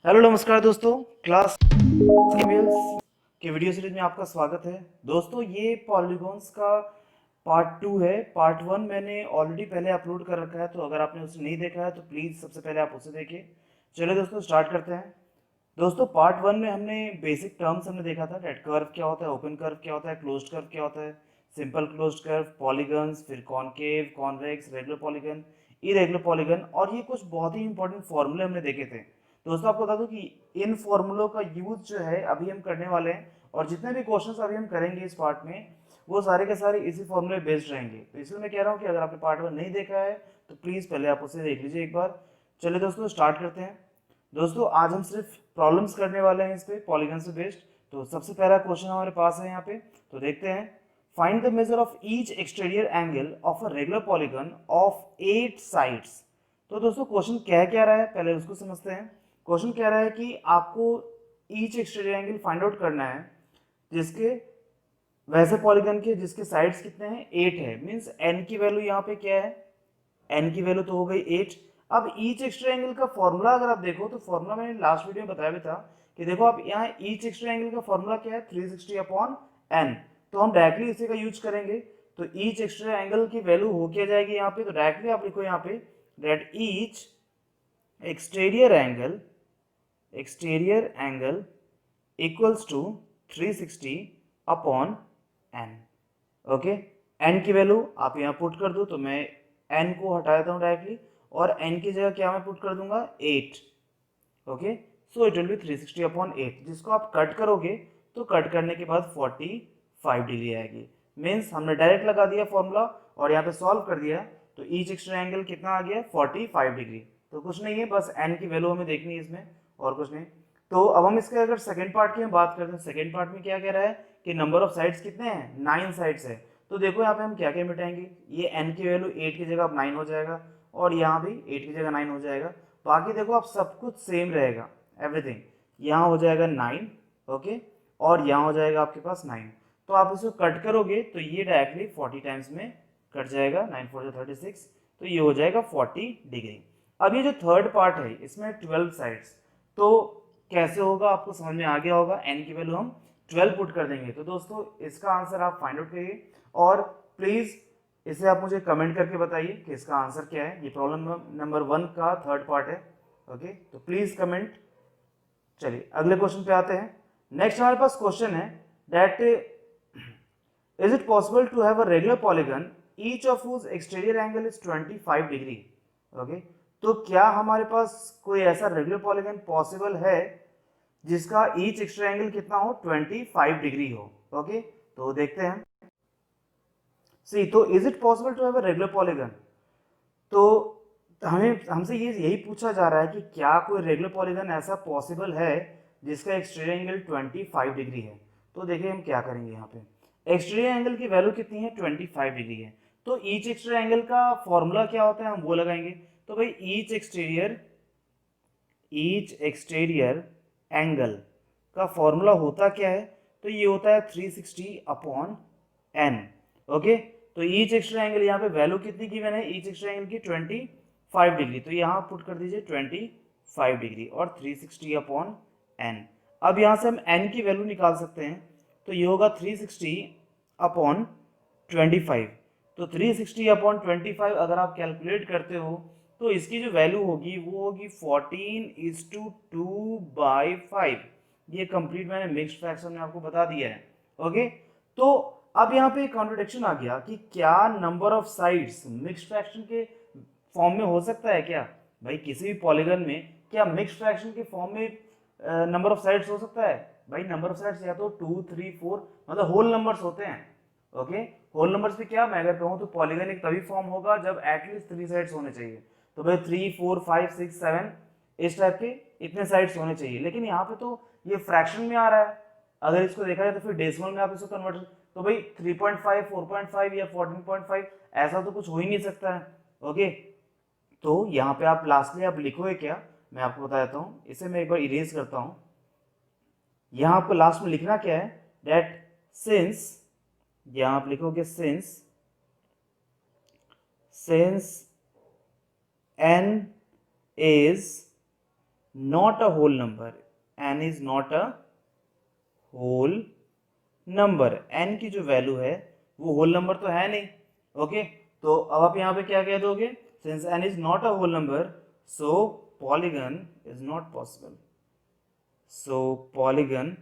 Hello नमस्कार दोस्तों, class chemicals के वीडियो सीरीज में आपका स्वागत है। दोस्तों ये पॉलीगॉन्स का पार्ट 2 है। पार्ट 1 मैंने ऑलरेडी पहले अपलोड कर रखा है, तो अगर आपने उसे नहीं देखा है तो प्लीज़ सबसे पहले आप उसे देखिए। चलिए दोस्तों स्टार्ट करते हैं। दोस्तों पार्ट 1 में हमने बेसिक टर्म्स हमने देखा था, डेट कर्व क्या होता है, ओपन कर्व क्या होता है, क्लोज्ड कर्व क्या होता है, सिंपल क्लोज्ड कर्व, पॉलीगन्स, फिर concave, convex, regular polygon, irregular polygon, और ये कुछ बहुत ही इंपॉर्टेंट फॉर्मूले हमने देखे थे। दोस्तों आपको बता दूं कि इन फॉर्मूलों का यूज जो है अभी हम करने वाले हैं, और जितने भी क्वेश्चंस अभी हम करेंगे इस पार्ट में वो सारे के सारे इसी फॉर्मूले बेस्ड रहेंगे। तो इसलिए मैं कह रहा हूँ कि अगर आपने पार्ट 1 नहीं देखा है तो प्लीज़ पहले आप उसे देख लीजिए एक बार। चलिए दोस्तों स्टार्ट करते हैं। दोस्तों आज हम सिर्फ प्रॉब्लम्स करने वाले हैं इस पे पॉलीगन से बेस्ड। तो सबसे पहला क्वेश्चन हमारे पास है यहाँ पे, तो देखते हैं। Find the measure of each exterior angle of a regular polygon of 8 sides. तो दोस्तों क्वेश्चन कह क्या रहा है पहले उसको समझते हैं। क्वेश्चन कह रहा है कि आपको each exterior angle find out करना है जिसके वैसे पॉलीगन के जिसके साइड्स कितने हैं, 8 है। मींस n की वैल्यू यहाँ पे क्या है, n की वैल्यू तो हो गई 8। अब ईच एक्स्ट्रा एंगल का फॉर्मूला अगर आप देखो तो फॉर्मूला मैंने लास्ट वीडियो में बताया भी था कि देखो आप यहाँ ईच एक्स्ट्रा एंगल का फॉर्मूला क्या है, 360 अपॉन n। तो हम डायरेक्टली इसी का यूज करेंगे। तो ईच एक्स्ट्रा एंगल की वैल्यू हो क्या जाएगी यहाँ पे, तो डायरेक्टली आप लिखो यहाँ पे that each exterior angle equals to 360 upon n। Okay, n की वैल्यू आप यहाँ पुट कर दो, तो मैं n को हटा देता हूँ डायरेक्टली, और n की जगह क्या मैं पुट कर दूंगा 8। Okay, so it will be 360 upon 8, जिसको आप कट करोगे तो कट करने के बाद 45 डिग्री आएगी। मीन्स हमने डायरेक्ट लगा दिया फॉर्मूला और यहाँ पे सॉल्व कर दिया, तो ईच एक्स्ट्रा एंगल कितना आ गया 45 डिग्री। तो कुछ नहीं है, बस n की वैल्यू हमें देखनी है इसमें, और कुछ नहीं। तो अब हम इसके अगर सेकेंड पार्ट की हम बात करते हैं, सेकेंड पार्ट में क्या कह रहा है कि नंबर ऑफ साइड्स कितने हैं, 9 साइड्स है। तो देखो यहाँ पे हम क्या क्या मिटाएंगे, ये n की वैल्यू 8 की जगह अब 9 हो जाएगा, और यहाँ भी 8 की जगह 9 हो जाएगा। बाकी देखो आप सब कुछ सेम रहेगा, एवरीथिंग। यहाँ हो जाएगा 9, ओके, और यहाँ हो जाएगा आपके पास 9। तो आप इसको कट करोगे तो ये डायरेक्टली 40 टाइम्स में कट जाएगा, 9 4 36, तो ये हो जाएगा 40 डिग्री। अब ये जो थर्ड पार्ट है इसमें 12 साइड्स, तो कैसे होगा आपको समझ में आ गया होगा। n की वैल्यू हम 12 पुट कर देंगे। तो दोस्तों इसका आंसर आप फाइंड आउट करिए, और प्लीज इसे आप मुझे कमेंट करके बताइए कि इसका आंसर क्या है। ये प्रॉब्लम नंबर 1 का थर्ड पार्ट है। ओके, तो प्लीज कमेंट। चलिए अगले क्वेश्चन पे आते हैं। नेक्स्ट हमारे पास क्वेश्चन है that is it possible to have a regular polygon each of whose exterior angle is 25 degree. Okay, तो क्या हमारे पास कोई ऐसा रेगुलर पॉलीगन पॉसिबल है जिसका ईच एक्स्ट्रा एंगल कितना हो, 25 डिग्री हो। ओके, तो देखते हैं। सी, तो is it possible to have a regular polygon, तो हमें हमसे ये यही पूछा जा रहा है कि क्या कोई रेगुलर पॉलीगन ऐसा पॉसिबल है जिसका एक्सटीरियर एंगल 25 डिग्री है। तो देखिए हम क्या करेंगे, यहाँ पे एक्सटीरियर एंगल की वैल्यू कितनी है, 25 डिग्री है। तो ईच एक्सटीरियर एंगल का फॉर्मूला क्या होता है, हम वो लगाएंगे। तो भाई ईच एक्सटीरियर एंगल का फॉर्मूला होता क्या है, तो ये होता है 360 अपॉन n। ओके, तो ईच एक्स्ट्रा एंगल यहाँ पे वैल्यू कितनी की मैंने ईच एक्स्ट्रा एंगल की 25 डिग्री, तो यहाँ पुट कर दीजिए 25 डिग्री और 360 अपॉन n। अब यहाँ से हम n की वैल्यू निकाल सकते हैं, तो ये होगा 360 अपॉन 25। तो 360 अपॉन 25 अगर आप कैलकुलेट करते हो तो इसकी जो वैल्यू होगी वो होगी 14:2/5। ये कंप्लीट मैंने मिक्स्ड फ्रैक्शन में आपको बता दिया है। ओके, तो अब यहाँ पे कॉन्ट्रडिक्शन आ गया कि क्या number of sides mixed fraction के फॉर्म में हो सकता है क्या। भाई किसी भी पॉलीगन में क्या मिक्स्ड फ्रैक्शन के फॉर्म में नंबर ऑफ साइड्स हो सकता है। भाई नंबर ऑफ साइड्स या तो 2 3 4 मतलब होल नंबर्स होते हैं। ओके, होल नंबर्स पे क्या मैं अगर कहूँ तो पॉलीगन एक तभी फॉर्म होगा जब एटलीस्ट 3 साइड्स होने चाहिए। तो भाई 3 4 5 6 7 इस टाइप के इतने साइड्स होने चाहिए, लेकिन यहाँ पे तो ये फ्रैक्शन में आ रहा है। अगर इसको देखा जाए तो फिर डेसिमल में आप इसको कन्वर्ट, तो भाई 3.5 4.5 या 14.5 ऐसा तो कुछ हो ही नहीं सकता है। ओके, तो यहाँ पे आप लास्टली आप लिखोगे क्या, मैं आपको बता देता हूँ। इसे मैं एक बार इरेज करता हूँ। यहाँ आपको लास्ट में लिखना क्या है, डेट सिंस, यहाँ आप लिखोगे since n is not a whole number, n is not a whole number, n की जो वैल्यू है वो होल नंबर तो है नहीं। ओके, तो अब आप यहाँ पे क्या कह दोगे, since n is not a whole number so polygon is not possible, so polygon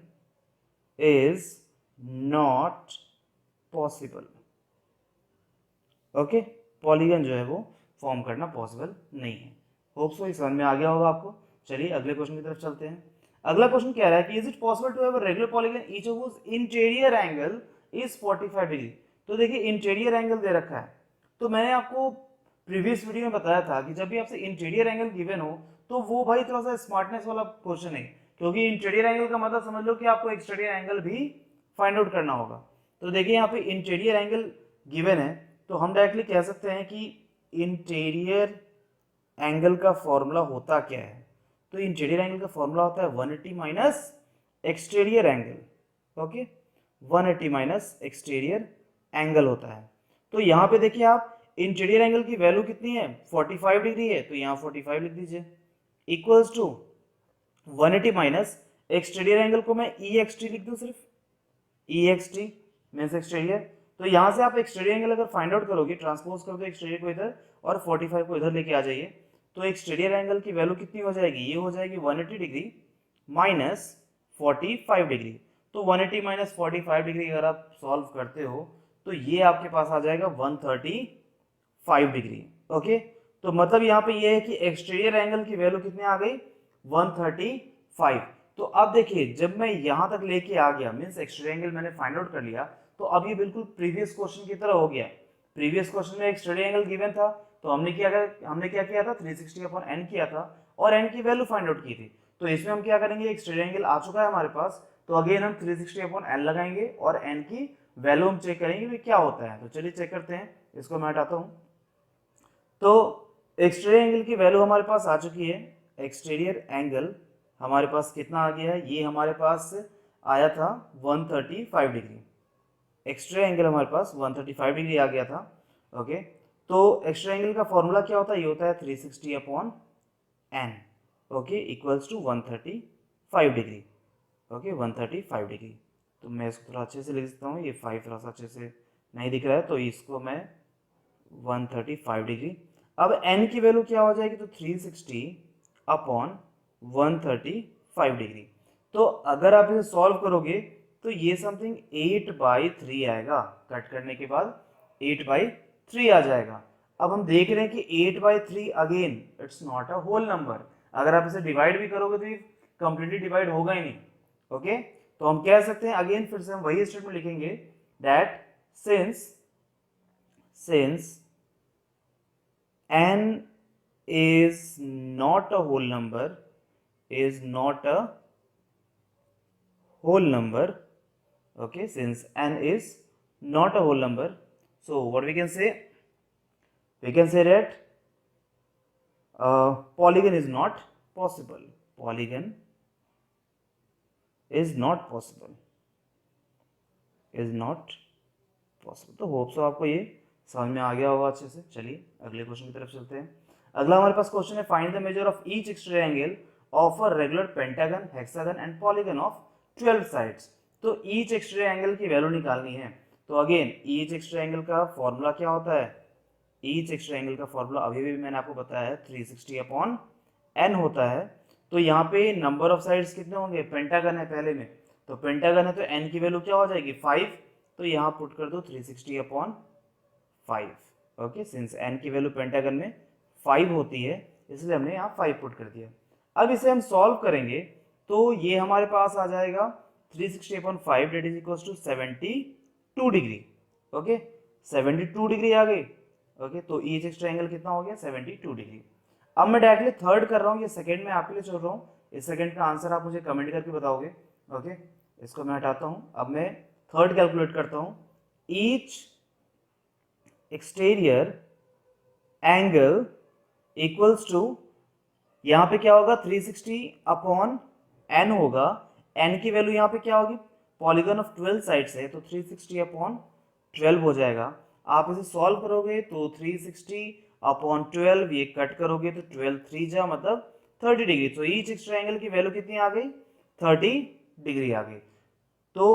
is not possible. Okay, polygon जो है वो फॉर्म करना पॉसिबल नहीं है। होप सो समझ में आ गया होगा आपको। चलिए अगले क्वेश्चन की तरफ चलते हैं। अगला क्वेश्चन कह रहा है कि is it possible to have a regular polygon each of which interior angle is 45 degree. तो देखिए इंटीरियर एंगल दे रखा है, तो मैंने आपको प्रीवियस वीडियो में बताया था कि जब भी आपसे इंटीरियर एंगल गिवन हो तो वो भाई थोड़ा सा स्मार्टनेस वाला क्वेश्चन है, क्योंकि इंटीरियर एंगल का मतलब समझ लो कि आपको एक्सटीरियर एंगल भी फाइंड आउट करना होगा। तो देखिए यहाँ पे इंटीरियर एंगल गिवन है, तो हम डायरेक्टली कह सकते हैं कि इंटीरियर एंगल का फॉर्मूला होता क्या है। तो इंटीरियर एंगल का फॉर्मूला होता है 180 minus exterior angle. Okay, 180 minus exterior angle होता है। तो यहाँ पे देखिए आप इंटीरियर एंगल की वैल्यू कितनी है, 45 डिग्री है, तो यहाँ 45 लिख दीजिए, equals to 180 minus exterior angle को मैं ई एक्स टी लिख दूँ, सिर्फ E X T means exterior. तो यहाँ से आप एक्सटीरियर एंगल अगर फाइंड आउट करोगे, ट्रांसपोज कर दो एक्सटीरियर को इधर और 45 को इधर लेके आ जाइए, तो एक्सटीरियर एंगल की वैल्यू कितनी हो जाएगी, ये हो जाएगी 180 डिग्री माइनस 45 डिग्री। तो 180 माइनस 45 डिग्री अगर आप सॉल्व करते हो तो ये आपके पास आ जाएगा 135 डिग्री। ओके, तो मतलब यहाँ पे ये है कि एक्सटीरियर एंगल की वैल्यू कितनी आ गई, 135। तो अब देखिए जब मैं यहां तक लेके आ गया, मींस एक्सटीरियर एंगल मैंने फाइंड आउट कर लिया, तो अब ये बिल्कुल प्रीवियस क्वेश्चन की तरह हो गया। प्रीवियस क्वेश्चन में एक्सटीरियर एंगल गिवन था, तो हमने क्या किया था, 360 अपॉन n किया था और n की वैल्यू फाइंड आउट की थी। तो इसमें हम क्या करेंगे, एक्सटीरियर एंगल आ चुका है हमारे पास, तो अगेन हम 360 अपॉन n लगाएंगे और n की वैल्यू हम चेक करेंगे कि क्या होता है। तो चलिए चेक करते हैं, इसको मैं हटाता हूं। तो एक्सटीरियर एंगल की वैल्यू हमारे पास आ चुकी है। एक्सटीरियर एंगल हमारे पास कितना आ गया है, ये हमारे पास आया था 135 डिग्री। एक्सटीरियर एंगल हमारे पास 135 डिग्री आ गया था। ओके, तो एक्सटीरियर एंगल का फॉर्मूला क्या होता है, ये होता है 360 upon n. Okay, equals to 135 degree. Okay, 135 degree. तो मैं इसको थोड़ा अच्छे से लिख देता हूँ, ये 5 थोड़ा सा अच्छे से नहीं दिख रहा है, तो इसको मैं 135 डिग्री। अब n की वैल्यू क्या हो जाएगी, तो 360 अपॉन 135 डिग्री। तो अगर आप इसे सॉल्व करोगे तो ये समथिंग 8/3 आएगा, कट करने के बाद 8/3 आ जाएगा। अब हम देख रहे हैं कि 8/3 again it's not a whole number, अगर आप इसे डिवाइड भी करोगे तो ये कंप्लीटली डिवाइड होगा ही नहीं। ओके, तो हम कह सकते हैं अगेन फिर से हम वही स्टेटमेंट लिखेंगे that since n is not a whole number, is not a whole number. Okay, since n is not a whole number, so what we can say, we can say that polygon is not possible, polygon is not possible, is not possible। तो hope so आपको ये समझ में आ गया होगा अच्छे से। चलिए अगले क्वेश्चन की तरफ चलते हैं। अगला हमारे पास क्वेश्चन है, find the measure of each exterior angle of a regular pentagon, hexagon and polygon of 12 sides. तो ईच एक्सटीरियर एंगल की वैल्यू निकालनी है। तो अगेन ईच एक्सटीरियर एंगल का फॉर्मूला क्या होता है, ईच एक्सटीरियर एंगल का फॉर्मूला अभी भी मैंने आपको बताया है 360 अपॉन n होता है। तो यहाँ पे नंबर ऑफ साइड्स कितने होंगे, पेंटागन है पहले में, तो पेंटागन है तो n की वैल्यू क्या हो जाएगी 5, तो यहाँ पुट कर दो 360 अपॉन 5। ओके, सिंस n की वैल्यू पेंटागन में 5 होती है इसलिए हमने यहाँ 5 पुट कर दिया। अब इसे हम सॉल्व करेंगे तो ये हमारे पास आ जाएगा 360 upon 5 that is equals to 72 degree. Okay, 72 degree आ गई। ओके, तो ईच एक्स्ट्रा एंगल कितना हो गया 72 डिग्री। अब मैं डायरेक्टली थर्ड कर रहा हूँ, ये सेकंड में आपके लिए छोड़ रहा हूँ, इस सेकंड का आंसर आप मुझे कमेंट करके बताओगे। ओके, इसको मैं हटाता हूँ, अब मैं थर्ड कैलकुलेट करता हूँ। Each exterior angle equals to, यहाँ पे क्या होगा 360 अपॉन n होगा, n की वैल्यू यहाँ पे क्या होगी, पॉलीगन ऑफ 12 साइड्स है तो 360 अपॉन 12 हो जाएगा। आप इसे सॉल्व करोगे तो 360 अपॉन 12 ये कट करोगे तो 12 3 जा मतलब 30 डिग्री। तो ईच एक्स्ट्रा एंगल की वैल्यू कितनी आ गई, 30 डिग्री आ गई। तो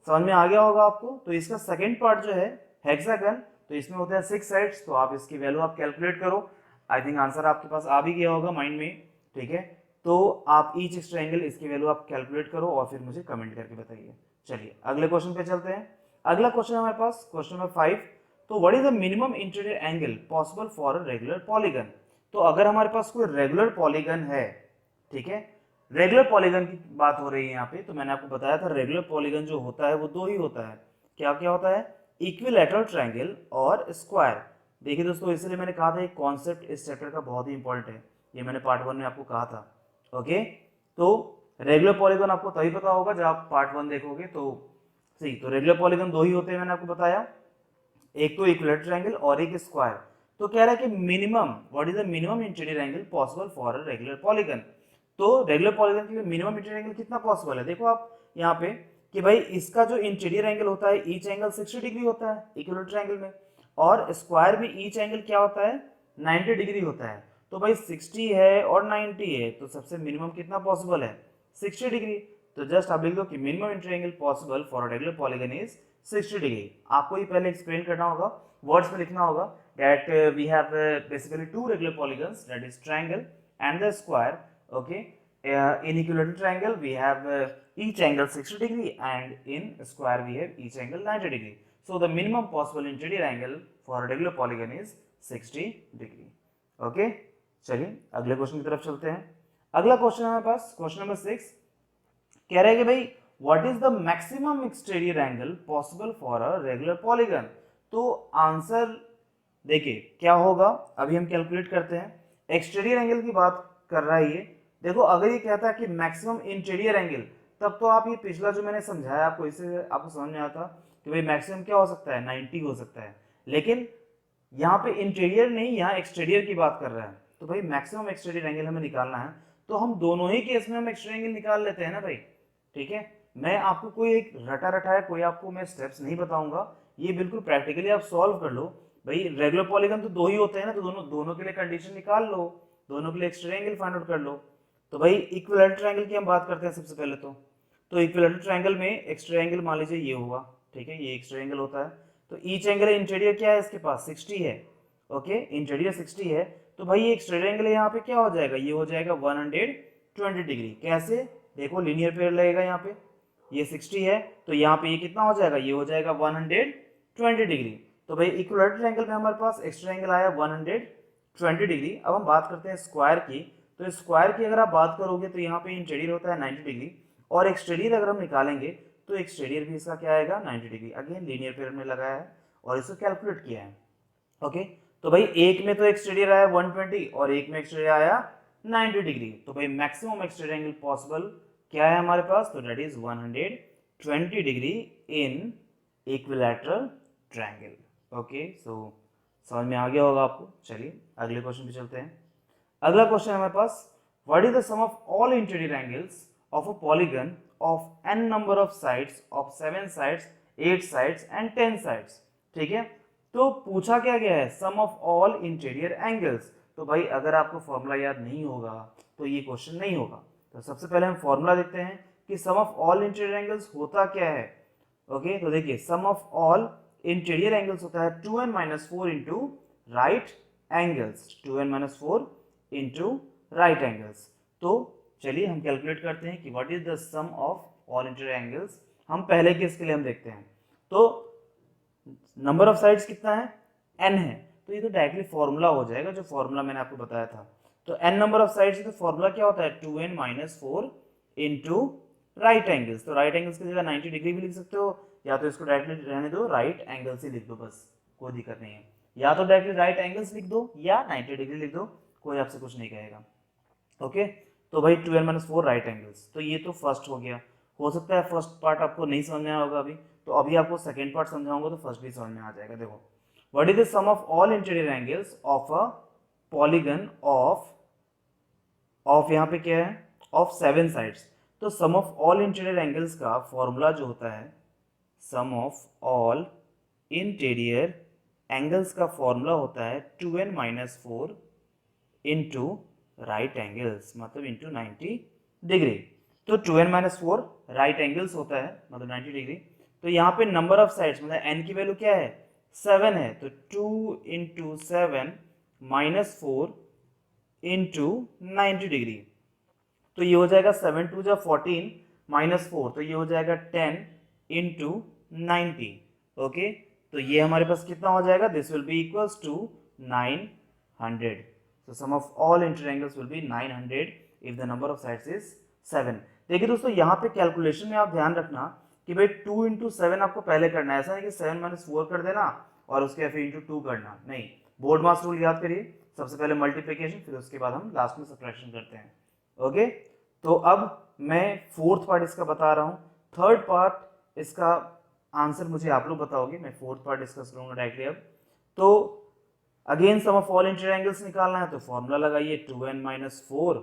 समझ में आ गया होगा आपको। तो इसका सेकंड पार्ट जो है हेक्सागन, तो इसमें होते हैं 6 साइड्स। तो आप इसकी वैल्यू आप कैलकुलेट करो। आई थिंक आंसर आपके पास आ भी गया होगा माइंड में, ठीक है। तो आप ईच एक्स्ट्रा एंगल इसकी वैल्यू आप कैलकुलेट करो और फिर मुझे कमेंट करके बताइए। चलिए अगले क्वेश्चन पे चलते हैं। अगला क्वेश्चन हमारे पास क्वेश्चन नंबर 5। तो what is the minimum interior angle possible for a regular polygon. तो अगर हमारे पास कोई रेगुलर पॉलीगन है, ठीक है, रेगुलर पॉलीगन की बात हो रही है यहाँ पे, तो मैंने आपको बताया था रेगुलर पॉलीगन जो होता है वो दो ही होता है। क्या क्या होता है, इक्विलैटरल ट्रायंगल और स्क्वायर। देखिए दोस्तों, इसलिए मैंने कहा था एक कॉन्सेप्ट इस चैप्टर का बहुत ही इंपॉर्टेंट है, ये मैंने पार्ट 1 में आपको कहा था। ओके, तो रेगुलर पॉलीगन आपको तभी पता होगा जब आप पार्ट 1 देखोगे। तो सही, तो रेगुलर पॉलीगन दो ही होते हैं मैंने आपको बताया, एक तो इक्विलैटरल ट्रायंगल और एक स्क्वायर। तो कह रहा है कि minimum, what is the minimum interior angle possible for a regular polygon. तो रेगुलर पॉलीगन के लिए मिनिमम इंटीरियर एंगल कितना पॉसिबल है, देखो आप यहाँ पे कि भाई इसका जो इंटीरियर एंगल होता है ईच एंगल 60 डिग्री होता है इक्विलैटरल ट्रायंगल में, और स्क्वायर भी ईच एंगल क्या होता है 90 डिग्री होता है। तो भाई 60 है और 90 है, तो सबसे मिनिमम कितना पॉसिबल है 60 डिग्री। तो जस्ट आप लिख दो कि minimum interior angle possible for a regular polygon is 60 degree. आपको ही पहले एक्सप्लेन करना होगा, वर्ड्स में लिखना होगा that we have basically two regular polygons, that is triangle and the square. Okay, in equilateral triangle we have each angle 60 degree and in square we have each angle 90 degree. So the minimum possible interior angle for a regular polygon is 60 degree. Okay, चलिए अगले question की तरफ चलते हैं। अगला question हमारे पास question number 6 कह रहा है कि भाई what is the maximum exterior angle possible for a regular polygon. तो आंसर देखिए क्या होगा, अभी हम कैलकुलेट करते हैं। एक्सटीरियर एंगल की बात कर रहा है ये। देखो अगर ये कहता है कि मैक्सिमम इंटीरियर एंगल, तब तो आप ये पिछला जो मैंने समझाया आपको, इससे आपको समझ में आता कि भाई मैक्सिमम क्या हो सकता है 90 हो सकता है। लेकिन यहाँ पे इंटीरियर नहीं, यहाँ एक्सटीरियर की बात कर रहा है। तो भाई मैक्सिमम एक्सटीरियर एंगल हमें निकालना है, तो हम दोनों ही केस में हम एक्सटीरियर एंगल निकाल लेते हैं ना भाई, ठीक है। मैं आपको कोई एक रटा रटाया कोई आपको मैं स्टेप्स नहीं बताऊंगा, ये बिल्कुल प्रैक्टिकली आप सॉल्व कर लो। भाई रेगुलर पॉलीगन तो दो ही होते हैं ना, तो दोनों दोनों के लिए कंडीशन निकाल लो, दोनों के लिए एक्सटीरियर एंगल फाइंड आउट कर लो। तो भाई इक्विलैटरल ट्रायंगल की हम बात करते हैं सबसे पहले। तो इक्विलैटरल ट्रायंगल में एक्सटीरियर एंगल मान लीजिए ये हुआ, ठीक है, ये एक्सटीरियर एंगल होता है। तो ईच एंगल इंटीरियर क्या है इसके पास 60 है। ओके, इंटीरियर 60 है, तो भाई ये एक्सटीरियर एंगल यहाँ पे क्या हो जाएगा, ये हो जाएगा 120 डिग्री। कैसे, देखो लीनियर पेयर लगेगा यहाँ पे, ये 60 है तो यहाँ पे ये कितना हो जाएगा, ये हो जाएगा 120 डिग्री। तो भाई इक्विलैटरल एंगल में हमारे पास एक्स्ट्रा एंगल आया 120 डिग्री। अब हम बात करते हैं स्क्वायर की। तो स्क्वायर की अगर आप बात करोगे तो यहाँ पे इंटीरियर होता है 90 डिग्री, और एक्सटीरियर अगर हम निकालेंगे तो एक्सटीरियर भी इसका क्या आएगा 90 डिग्री। अगेन लीनियर पेयर में लगाया है और इसको कैलकुलेट किया है। ओके, तो भाई एक में तो एक्सटीरियर आया 120 और एक में एक्सटीरियर आया 90 डिग्री। तो भाई मैक्सिमम एक्सटीरियर एंगल पॉसिबल क्या है हमारे पास, तो that is 120 degree in equilateral triangle. Okay, so समझ में आ गया होगा आपको। चलिए अगले क्वेश्चन पे चलते हैं। अगला क्वेश्चन है हमारे पास, what is the sum of all interior angles of a polygon of n number of sides of 7 sides 8 sides and 10 sides. ठीक है, तो पूछा क्या गया है, sum of all interior angles. तो भाई अगर आपको फॉर्मूला याद नहीं होगा तो ये क्वेश्चन नहीं होगा। तो सबसे पहले हम फॉर्मूला देखते हैं कि sum of all interior angles होता क्या है। ओके, तो देखिए sum of all interior angles होता है 2n-4 into right angles, 2n-4 into right angles. तो चलिए हम कैलकुलेट करते हैं कि what is the sum of all interior angles. हम पहले केस के लिए हम देखते हैं। तो नंबर ऑफ साइड्स कितना है, n है, तो ये तो डायरेक्टली फॉर्मूला हो जाएगा जो फॉर्मूला मैंने आपको बताया था। तो n नंबर ऑफ साइड्स, तो फॉर्मूला क्या होता है 2n-4 इंटू राइट एंगल्स। तो राइट एंगल्स की जगह 90 डिग्री भी लिख सकते हो, या तो इसको डायरेक्टली रहने दो राइट एंगल्स ही लिख दो, बस कोई दिक्कत नहीं है। या तो डायरेक्टली राइट एंगल्स लिख दो या 90 डिग्री लिख दो, कोई आपसे कुछ नहीं कहेगा। ओके, तो भाई 2n-4 राइट एंगल्स, तो ये तो फर्स्ट हो गया। हो सकता है फर्स्ट पार्ट आपको नहीं समझ में आया होगा अभी, तो अभी आपको सेकेंड पार्ट समझाऊंगा तो फर्स्ट भी समझ में आ जाएगा। देखो, what is the sum of all interior angles of a polygon of यहाँ पे क्या है ऑफ 7 साइड्स। तो sum of all interior angles का फॉर्मूला जो होता है, sum of all interior angles का फॉर्मूला होता है 2n-4 इंटू राइट एंगल्स, मतलब इंटू 90 डिग्री। तो 2n-4 राइट एंगल्स होता है, मतलब 90 डिग्री। तो यहाँ पे नंबर ऑफ साइड्स मतलब n की वैल्यू क्या है, 7 है, तो 2 इंटू 7 -4 इंटू 90 डिग्री। तो ये हो जाएगा 7 2 जा 14 -4, तो ये हो जाएगा 10 इंटू 90। ओके, तो ये हमारे पास कितना हो जाएगा, this will be equals to 900। So sum of all interior angles will be 900 if the number of sides is 7। देखिए दोस्तों, यहाँ पे कैलकुलेशन में आप ध्यान रखना कि भाई 2 इंटू 7 आपको पहले करना है, ऐसा नहीं कि 7 -4 कर देना और उसके फिर इंटू 2 करना, नहीं। बोर्ड मास रूल याद करिए, सबसे पहले मल्टीप्लिकेशन, फिर उसके बाद हम लास्ट में सब्ट्रैक्शन करते हैं। ओके, तो अब मैं फोर्थ पार्ट इसका बता रहा हूँ, थर्ड पार्ट इसका आंसर मुझे आप लोग बताओगे, मैं फोर्थ पार्ट डिस्कस करूंगा डायरेक्टली अब। तो again sum of all interior angles निकालना है, तो फॉर्मूला लगाइए 2n-4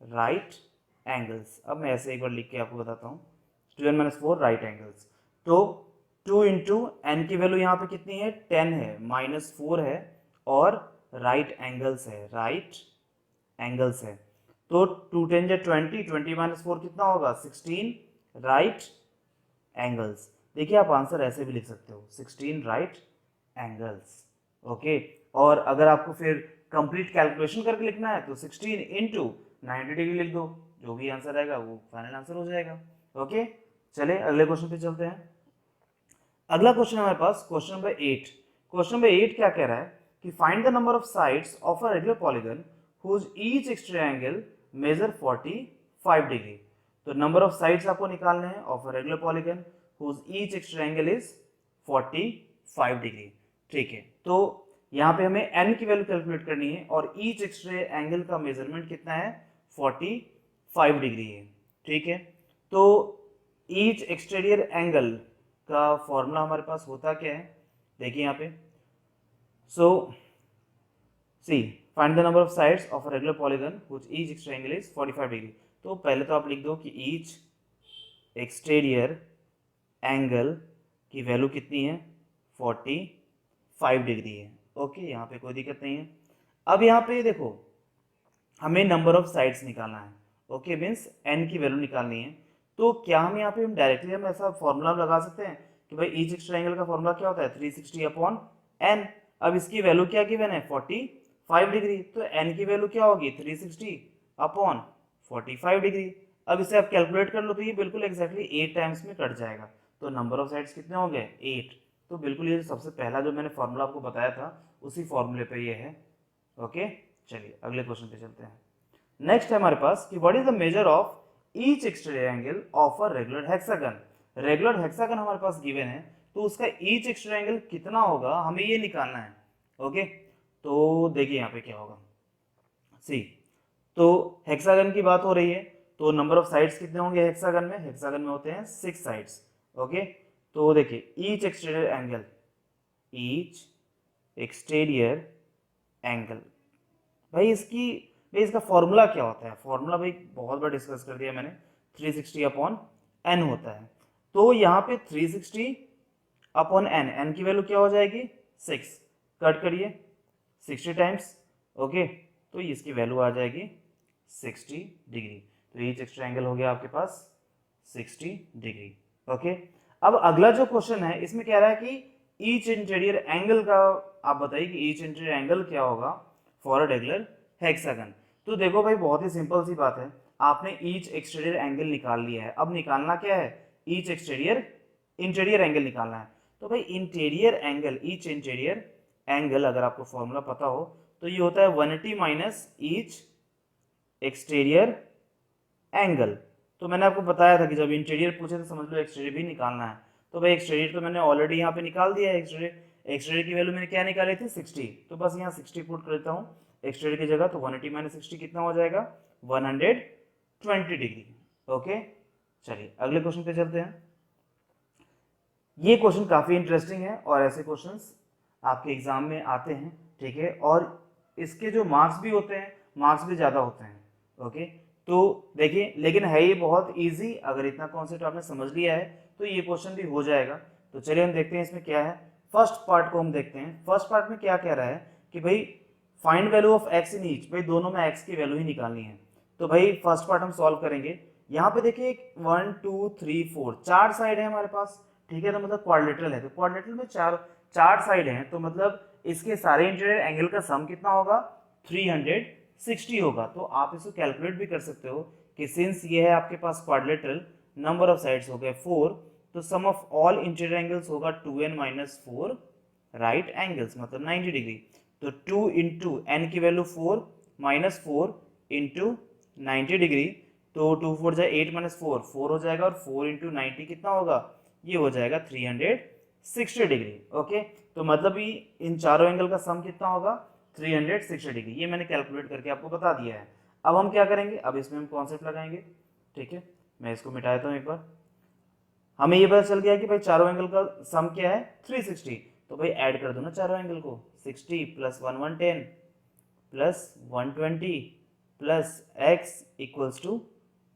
राइट एंगल्स। अब मैं ऐसे एक बार लिख के आपको बताता हूँ, 2n-4 राइट एंगल्स। तो 2 इंटू एन की वैल्यू यहाँ पे कितनी है, 10 है, -4 है और राइट एंगल्स है, राइट एंगल्स है। तो 2 10 जा 20, 20 -4 कितना होगा, 16 राइट एंगल्स। देखिए आप आंसर ऐसे भी लिख सकते हो, 16 राइट एंगल्स। ओके, और अगर आपको फिर कंप्लीट कैलकुलेशन करके लिखना है तो 16 इंटू 90 डिग्री लिख दो, जो भी आंसर आएगा वो फाइनल आंसर हो जाएगा। ओके, चलिए अगले क्वेश्चन पे चलते हैं। अगला क्वेश्चन हमारे पास क्वेश्चन नंबर 8। क्वेश्चन नंबर 8 क्या कह रहा है कि find the number of sides of a regular polygon whose each exterior angle measure 45 degree. तो नंबर ऑफ साइड्स आपको निकालने हैं of a regular polygon whose each exterior angle is 45 degree. ठीक है, तो यहाँ पे हमें n की वैल्यू कैलकुलेट करनी है और ईच एक्सटीरियर एंगल का मेजरमेंट कितना है, 45 डिग्री है। ठीक है, तो ईच एक्सटीरियर एंगल का फॉर्मूला हमारे पास होता क्या है, देखिए यहाँ पे। So C find the number of sides of a regular polygon which each exterior angle is 45 degree. तो पहले तो आप लिख दो कि ईच एक्सटीरियर एंगल की वैल्यू कितनी है, 45 डिग्री है। ओके, यहाँ पे कोई दिक्कत नहीं है। अब यहाँ पे देखो हमें नंबर ऑफ साइड्स निकालना है। ओके, मीन्स n की वैल्यू निकालनी है। तो क्या हम यहाँ पे हम डायरेक्टली हम ऐसा फॉर्मूला लगा सकते हैं कि भाई ईच एक्सटीरियर एंगल का फॉर्मूला क्या होता है, 360 अपॉन n। अब इसकी वैल्यू क्या गिवन है, 45 डिग्री, तो n की वैल्यू क्या होगी, 360 अपॉन 45 डिग्री। अब इसे आप कैलकुलेट कर लो तो ये बिल्कुल एक्जैक्टली 8 टाइम्स में कट जाएगा। तो नंबर ऑफ साइड्स कितने हो गए, 8। तो बिल्कुल ये सबसे पहला जो मैंने फॉर्मूला आपको बताया था उसी फॉर्मूले पे ये है। ओके, चलिए अगले क्वेश्चन पे चलते हैं। नेक्स्ट है हमारे पास कि what is the measure of each exterior angle of a regular hexagon. Regular hexagon हमारे पास गिवन है, तो उसका ईच एक्सटीरियर एंगल कितना होगा हमें ये निकालना है। ओके, तो देखिए यहाँ पे क्या होगा, सी तो हेक्सागन की बात हो रही है, तो नंबर ऑफ साइड्स कितने होंगे हेक्सागन में, हेक्सागन में होते हैं 6 साइड्स। ओके, तो देखिए each exterior angle, each exterior angle, भाई इसका फॉर्मूला क्या होता है, फॉर्मूला भाई बहुत बार डिस्कस कर दिया मैंने, 360 अपॉन एन होता है। तो यहाँ पे 360 अपॉन एन की वैल्यू क्या हो जाएगी, 6। कट करिए 60 टाइम्स। ओके, तो इसकी वैल्यू आ जाएगी 60 डिग्री। तो ईच एक्स्ट्रा एंगल हो गया आपके पास 60 डिग्री। ओके, अब अगला जो क्वेश्चन है इसमें कह रहा है कि ईच इंटीरियर एंगल का आप बताइए कि ईच इंटीरियर एंगल क्या होगा फॉर अ रेगुलर हेक्सागन। तो देखो भाई बहुत ही सिंपल सी बात है, आपने ईच एक्सटीरियर एंगल निकाल लिया है, अब निकालना क्या है, ईच एक्सटीरियर इंटीरियर एंगल निकालना है। तो भाई interior angle, each interior angle अगर आपको फॉर्मूला पता हो तो ये होता है 180 माइनस ईच एक्सटीरियर एंगल। तो मैंने आपको बताया था कि जब इंटीरियर पूछे तो समझ लो एक्सटीरियर भी निकालना है। तो भाई एक्सटीरियर तो मैंने ऑलरेडी यहाँ पे निकाल दिया है, एक्सटीरियर की वैल्यू मैंने क्या निकाली थी, 60। तो बस यहाँ 60 पुट कर देता हूँ एक्सटीरियर की जगह, तो 180 माइनस 60 कितना हो जाएगा, 120 डिग्री। ओके, चलिए अगले क्वेश्चन पे चलते हैं। ये क्वेश्चन काफ़ी इंटरेस्टिंग है और ऐसे क्वेश्चंस आपके एग्जाम में आते हैं। ठीक है, और इसके जो मार्क्स भी होते हैं, मार्क्स भी ज़्यादा होते हैं। ओके, तो देखिए लेकिन है ये बहुत इजी, अगर इतना कॉन्सेप्ट आपने समझ लिया है तो ये क्वेश्चन भी हो जाएगा। तो चलिए हम देखते हैं इसमें क्या है। फर्स्ट पार्ट को हम देखते हैं। फर्स्ट पार्ट में क्या कह रहा है कि भाई find value of x in each, भाई दोनों में x की वैल्यू ही निकालनी है। तो भाई फर्स्ट पार्ट हम सॉल्व करेंगे। यहाँ पे देखिए 1 2 3 4 चार साइड है हमारे पास, ठीक है, तो मतलब क्वाड्रिलेटरल है, तो क्वाड्रिलेटरल में चार चार साइड हैं, तो मतलब इसके सारे इंटीरियर एंगल का सम कितना होगा 360 होगा। तो आप इसको कैलकुलेट भी कर सकते हो कि सिंस ये है आपके पास क्वाड्रिलेटरल, नंबर ऑफ साइड्स हो गए 4, तो sum of all interior angles होगा 2n माइनस 4 राइट एंगल्स, मतलब 90 डिग्री। तो 2 इंटू एन की वैल्यू 4 माइनस 4 इंटू 90 डिग्री, तो 2 4 जाए 8 माइनस 4 4 हो जाएगा, और 4 इंटू 90 कितना होगा, ये हो जाएगा 360 डिग्री। ओके, तो मतलब ये इन चारों एंगल का सम कितना होगा 360 डिग्री, ये मैंने कैलकुलेट करके आपको बता दिया है। अब हम क्या करेंगे, अब इसमें हम कॉन्सेप्ट लगाएंगे, ठीक है, मैं इसको मिटा देता हूँ एक बार। हमें ये पता चल गया कि भाई चारों एंगल का सम क्या है 360, तो भाई ऐड कर दो ना चारों एंगल को, 60 plus 110 plus 120 plus x equals to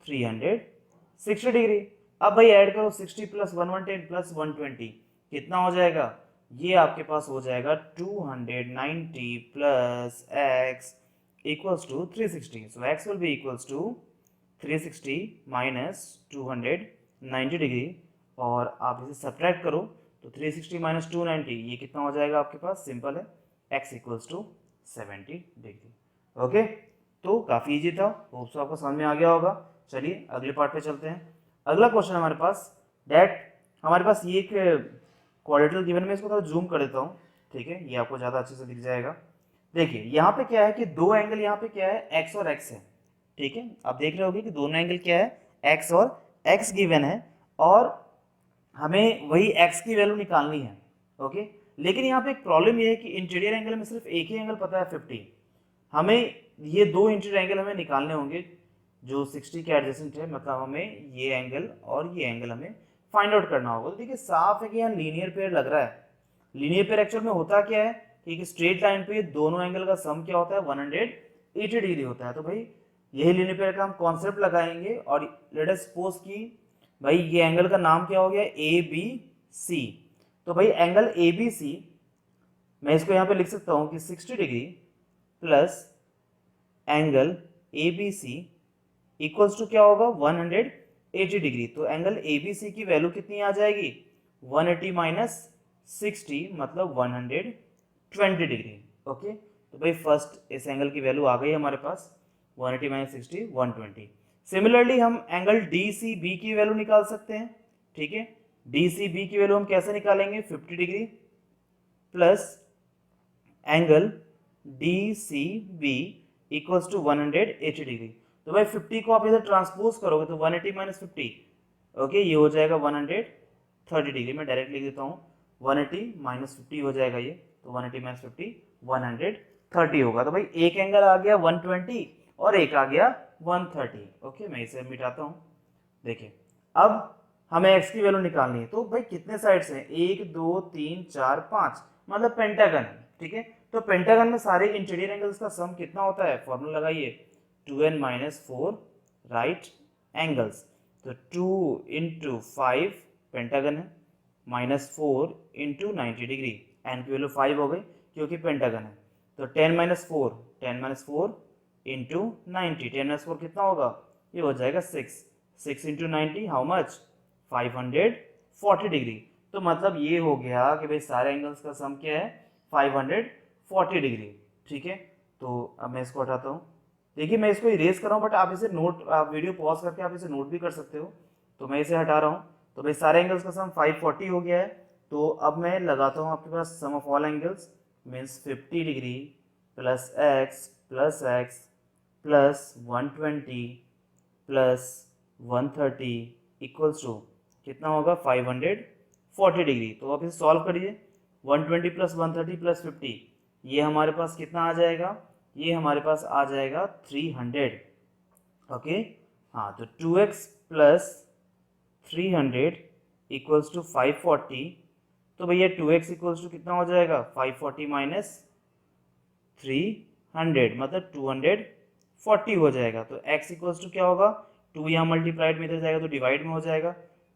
360 degree. अब भाई ऐड करो 60 प्लस 110 प्लस 120 कितना हो जाएगा, ये आपके पास हो जाएगा 290 plus x equals to 360। So x will be equals to 360 minus 290 degree, और आप इसे सब्ट्रैक्ट करो तो 360 माइनस 290 ये कितना हो जाएगा आपके पास, सिंपल है, x equals to 70 degree. Okay, तो काफ़ी इजी था, होप सो आपको समझ में आ गया होगा। चलिए अगले पार्ट पे चलते हैं। अगला क्वेश्चन हमारे पास डेट, हमारे पास ये एक क्वाड्रिलेटरल गिवन में, इसको थोड़ा जूम कर देता हूँ, ठीक है, ये आपको ज़्यादा अच्छे से दिख जाएगा। देखिए यहाँ पे क्या है कि दो एंगल यहाँ पे क्या है x और x है, ठीक है, आप देख रहे होगे कि दोनों एंगल क्या है x और x गिवन है, और हमें वही x की वैल्यू निकालनी है। ओके, लेकिन यहाँ पे एक प्रॉब्लम ये है कि इंटीरियर एंगल में सिर्फ एक ही एंगल पता है 50, हमें ये दो इंटीरियर एंगल हमें निकालने होंगे जो 60 के एडजेसेंट है, मतलब हमें ये एंगल और ये एंगल हमें फाइंड आउट करना होगा। तो देखिए साफ है कि यहाँ लीनियर पेयर लग रहा है। लीनियर पेयर एक्चुअल में होता क्या है कि एक स्ट्रेट लाइन पे दोनों एंगल का सम क्या होता है 180 डिग्री होता है। तो भाई यही लीनियर पेयर का हम कॉन्सेप्ट लगाएंगे, और लेट अस सपोज कि भाई ये एंगल का नाम क्या हो गया ए बी सी। तो भाई एंगल ए बी सी, मैं इसको यहाँ पे लिख सकता हूँ कि 60 degree plus angle A B C equals to क्या होगा 180 डिग्री। तो एंगल ए बी सी की वैल्यू कितनी आ जाएगी 180 माइनस 60, मतलब 120 डिग्री। ओके, तो भाई फर्स्ट इस एंगल की वैल्यू आ गई हमारे पास 180 माइनस 60 120। सिमिलरली हम एंगल डी सी बी की वैल्यू निकाल सकते हैं, ठीक है, डी सी बी की वैल्यू हम कैसे निकालेंगे 50 degree plus angle D C B equals to 180 degree. तो भाई 50 को आप इधर ट्रांसपोज करोगे तो 180 माइनस 50, ओके, ये हो जाएगा 130 डिग्री। मैं डायरेक्ट लिख देता हूँ 180 माइनस 50 हो जाएगा ये, तो 180 माइनस 50 130 होगा। तो भाई एक एंगल आ गया 120 और एक आ गया 130। ओके, मैं इसे मिटाता हूँ। देखिए अब हमें x की वैल्यू निकालनी है, तो भाई कितने साइड्स हैं 1 2 3 4 5, मतलब पेंटागन है, ठीक है। तो पेंटागन में सारे इंटीरियर एंगल्स का सम कितना होता है, फॉर्मूला लगाइए 2n माइनस 4 राइट एंगल्स। तो 2 इंटू 5 पेंटागन है, माइनस 4 इंटू 90 डिग्री, एन की वैल्यू 5 हो गई क्योंकि पेंटागन है। तो 10 माइनस 4 इंटू 90, 10 माइनस 4 कितना होगा, ये हो जाएगा 6 इंटू 90 हाउ मच 540 डिग्री। तो मतलब ये हो गया कि भाई सारे एंगल्स का सम क्या है 540 डिग्री, ठीक है। तो अब मैं इसको हटाता हूँ। देखिए मैं इसको इरेज कर रहा हूँ, बट आप इसे नोट, आप वीडियो पॉज करके आप इसे नोट भी कर सकते हो। तो मैं इसे हटा रहा हूँ, तो भाई सारे एंगल्स का सम 540 हो गया है। तो अब मैं लगाता हूँ आपके पास sum of all angles means 50 degree plus x plus 120 plus 130 equals to कितना होगा 540 डिग्री। तो आप इसे सॉल्व करिए, 120 प्लस 130 प्लस 50, ये हमारे पास कितना आ जाएगा, ये हमारे पास आ जाएगा 300। ओके, हाँ, तो 2x प्लस 300 इक्वल्स टू 540। तो भैया 2x इक्वल्स टू कितना हो जाएगा 540 माइनस 300, मतलब 240 हो जाएगा। तो x इक्वल्स टू क्या होगा, 2 यहाँ मल्टीप्लाइड में इधर जाएगा तो डिवाइड में हो जाएगा,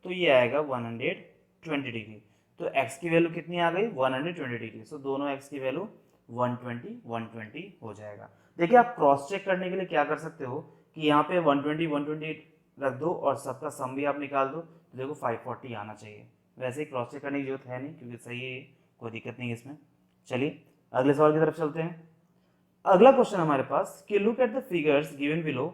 तो ये आएगा 120 डिग्री। तो x की वैल्यू कितनी आ गई 120 डिग्री। सो दोनों x की वैल्यू 120 120 हो जाएगा। देखिए आप क्रॉस चेक करने के लिए क्या कर सकते हो कि यहाँ पे 120 120 रख दो और सबका सम भी आप निकाल दो, तो देखो 540 आना चाहिए। वैसे ही क्रॉस चेक करने की जरूरत है नहीं क्योंकि सही है, कोई दिक्कत नहीं है इसमें। चलिए अगले सवाल की तरफ चलते हैं। अगला क्वेश्चन हमारे पास कि look at the figures given below,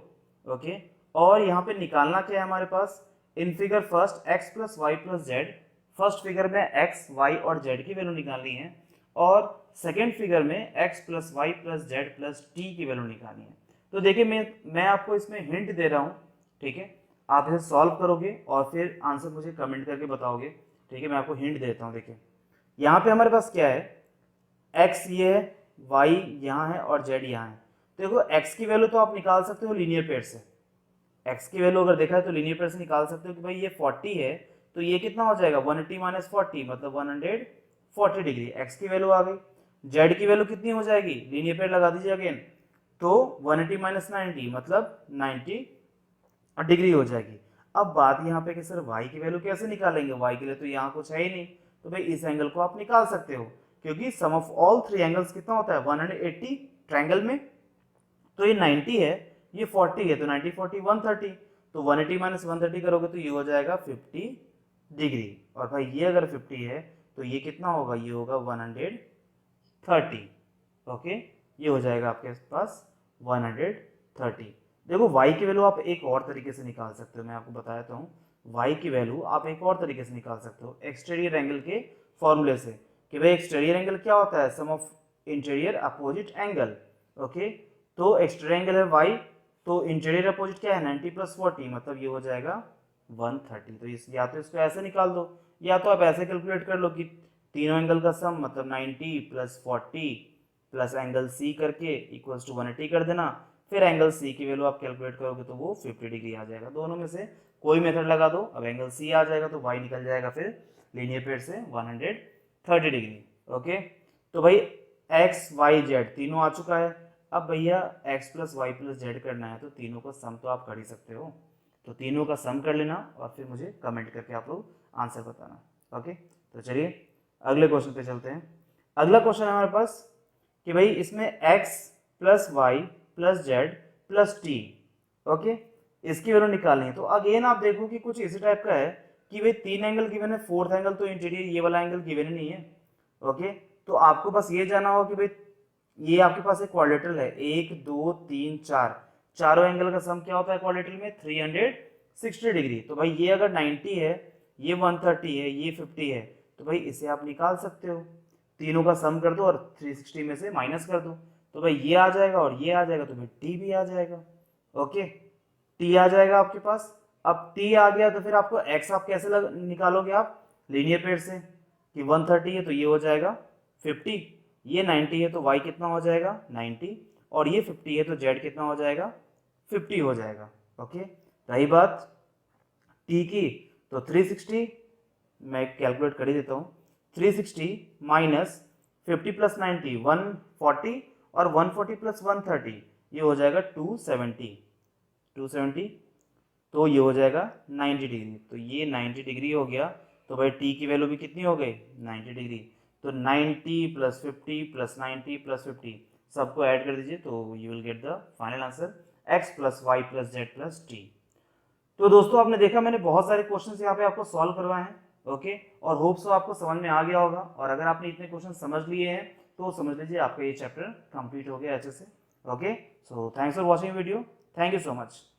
okay, और यहाँ पे निकालना क्या है हमारे पास in figure first x plus Y plus z. First figure में x, y और z की वैल्यू निकालनी है और सेकेंड फिगर में x plus Y plus Z plus t की वैल्यू निकालनी है। तो देखिए मैं आपको इसमें हिंट दे रहा हूँ, ठीक है, आप इसे सॉल्व करोगे और फिर आंसर मुझे कमेंट करके बताओगे, ठीक है। मैं आपको हिंट देता हूँ। देखिए यहाँ पे हमारे पास क्या है, x ये है, y यहाँ है और z यहाँ है। तो देखो x की वैल्यू तो आप निकाल सकते हो लीनियर पेयर से। x की वैल्यू अगर देखा है तो लीनियर पेयर से निकाल सकते हो कि भाई ये 40 है तो ये कितना हो जाएगा 180 माइनस 40 मतलब 140 डिग्री, x की वैल्यू आ गई। z की वैल्यू कितनी हो जाएगी, लीनियर पेयर लगा दीजिए अगेन, तो 180 माइनस 90 मतलब 90 डिग्री हो जाएगी। अब बात यहाँ पे कि सर y की वैल्यू कैसे निकालेंगे, y के लिए तो यहाँ कुछ है ही नहीं, तो भाई इस एंगल को आप निकाल सकते हो क्योंकि सम ऑफ ऑल थ्री एंगल्स कितना होता है 180 ट्रायंगल में, तो ये 90 है, ये 40 है, तो 90 40 130, तो 180 माइनस 130 करोगे तो ये हो जाएगा 50 डिग्री। और भाई ये अगर 50 है तो ये कितना होगा, ये होगा 130, ओके, ये हो जाएगा आपके पास 130। देखो y की वैल्यू आप एक और तरीके से निकाल सकते हो, मैं आपको बताता हूँ। y की वैल्यू आप एक और तरीके से निकाल सकते हो एक्सटीरियर एंगल के फॉर्मूले से कि भाई एक्सटीरियर एंगल क्या होता है, sum of interior opposite angle, okay. तो एक्सटीरियर एंगल है y, तो इंटीरियर अपोजिट क्या है 90 प्लस 40 मतलब ये हो जाएगा 130। तो इस या तो इसको ऐसे निकाल दो या तो आप ऐसे कैलकुलेट कर लो कि तीनों एंगल का सम मतलब 90 प्लस 40 प्लस एंगल सी करके इक्वल्स टू 180 कर देना, फिर एंगल सी की वैल्यू आप कैलकुलेट करोगे तो वो 50 डिग्री आ जाएगा। दोनों में से कोई मेथड लगा दो, अब एंगल सी आ जाएगा तो y निकल जाएगा फिर लीनियर पेयर से 130 डिग्री, ओके। तो भाई x y z तीनों आ चुका है। अब भैया x plus Y plus Z करना है तो तीनों का सम तो आप कर ही सकते हो, तो तीनों का सम कर लेना और फिर मुझे कमेंट करके आप लोग आंसर बताना, ओके। तो चलिए अगले क्वेश्चन पे चलते हैं। अगला क्वेश्चन है हमारे पास कि भाई इसमें x plus Y plus Z plus T, okay, इसकी वैल्यू निकालनी है। तो अगेन आप देखो कि कुछ इसी टाइप का है कि भाई तीन एंगल गिवन है, फोर्थ एंगल तो इंटीरियर ये वाला एंगल गिवन ही नहीं है, ओके। तो आपको बस ये जाना होगा कि भाई ये आपके पास एक क्वाड्रेटरल है, 1 2 3 4, चारों एंगल का सम क्या होता है क्वाड्रेटरल में 360 डिग्री। तो भाई ये अगर 90 है, ये 130 है, ये 50 है, तो भाई इसे आप निकाल सकते हो, तीनों का सम कर दो और 360 में से माइनस कर दो, तो भाई ये आ जाएगा और ये आ जाएगा, तो भाई टी भी आ जाएगा, ओके, टी आ जाएगा आपके पास। अब टी आ गया तो फिर आपको एक्स आप कैसे निकालोगे आप लीनियर पेयर से कि 130 है तो ये हो जाएगा 50, ये 90 है तो y कितना हो जाएगा 90, और ये 50 है तो z कितना हो जाएगा 50 हो जाएगा, ओके। रही बात t की, तो 360 मैं कैलकुलेट कर ही देता हूँ, 360 माइनस 50 प्लस 90 140 और 140 प्लस 130 ये हो जाएगा 270, तो ये हो जाएगा 90 डिग्री, तो ये 90 डिग्री हो गया। तो भाई t की वैल्यू भी कितनी हो गई 90 डिग्री, तो 90 प्लस 50 प्लस 90 प्लस 50 सबको ऐड कर दीजिए तो you will get the final answer x plus Y plus Z plus T. तो दोस्तों आपने देखा मैंने बहुत सारे क्वेश्चंस यहाँ पे आपको सॉल्व करवाए हैं, ओके, और होप सो आपको समझ में आ गया होगा। और अगर आपने इतने क्वेश्चन समझ लिए हैं तो समझ लीजिए आपका ये चैप्टर कंप्लीट हो गया अच्छे से, okay. So thanks for watching video, thank you so much.